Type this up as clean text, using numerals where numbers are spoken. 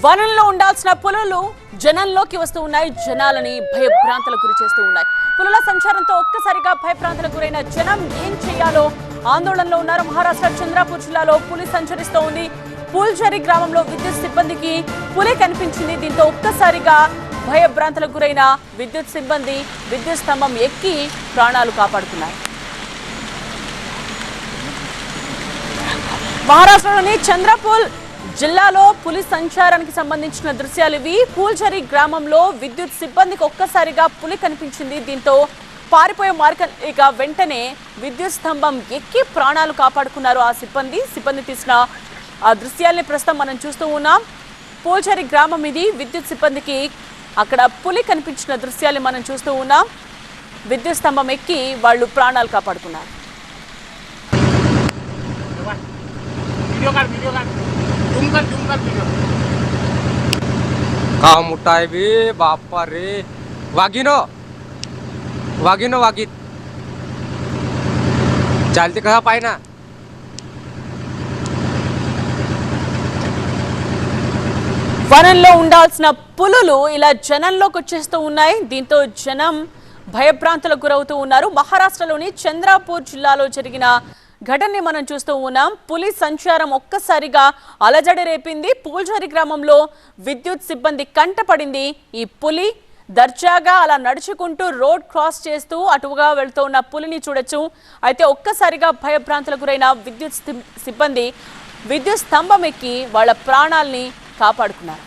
వనంలో ఉండాల్సిన పులులు జనంలోకి వస్తూ ఉన్నాయి. జనాలని భయభ్రాంతులకు గురి చేస్తూ ఉన్నాయి. పులుల సంచారంతో ఒక్కసారిగా భయభ్రాంతులకు గురైన జనం ఏం చేయాలో ఆందోళనలో ఉన్నారు. మహారాష్ట్ర చంద్రాపూర్ జిల్లాలో పులి సంచరిస్తూ ఉంది. పూల్జరి గ్రామంలో విద్యుత్ సిబ్బందికి పులి కనిపించింది. దీంతో ఒక్కసారిగా భయభ్రాంతులకు గురైన విద్యుత్ సిబ్బంది విద్యుత్ స్తంభం ఎక్కి ప్రాణాలు కాపాడుతున్నారు. మహారాష్ట్రలోని చంద్రపూర్ జిల్లాలో పులి సంచారానికి సంబంధించిన దృశ్యాలు ఇవి. పూల్జరి గ్రామంలో విద్యుత్ సిబ్బందికి ఒక్కసారిగా పులి కనిపించింది. దీంతో పారిపోయే మార్గం వెంటనే విద్యుత్ స్తంభం ఎక్కి ప్రాణాలు కాపాడుకున్నారు ఆ సిబ్బంది తీసిన ఆ దృశ్యాల్ని ప్రస్తుతం మనం చూస్తూ ఉన్నాం. పూల్జరి గ్రామం ఇది. విద్యుత్ సిబ్బందికి అక్కడ పులి కనిపించిన దృశ్యాల్ని మనం చూస్తూ ఉన్నాం. విద్యుత్ స్తంభం ఎక్కి వాళ్ళు ప్రాణాలు కాపాడుకున్నారు. का मोठा आहे बे बाप्पा रे. वाघिनो वाघिनो वाघित चालते कसा पाय ना. వనంలో ఉండాల్సిన పులులు ఇలా జనంలోకి వచ్చేస్తూ ఉన్నాయి. దీంతో జనం భయభ్రాంతులకు గురవుతూ ఉన్నారు. మహారాష్ట్రలోని చంద్రాపూర్ జిల్లాలో జరిగిన ఘటనని మనం చూస్తూ ఉన్నాం. పులి సంచారం ఒక్కసారిగా అలజడి రేపింది. పూల్జరి గ్రామంలో విద్యుత్ సిబ్బంది కంటపడింది. ఈ పులి దర్జాగా అలా నడుచుకుంటూ రోడ్ క్రాస్ చేస్తూ అటుగా వెళ్తూ ఉన్న పులిని చూడొచ్చు. అయితే ఒక్కసారిగా భయభ్రాంతులకు గురైన విద్యుత్ సిబ్బంది విద్యుత్ స్తంభం ఎక్కి వాళ్ళ ప్రాణాల్ని కాపాడుకున్నారు.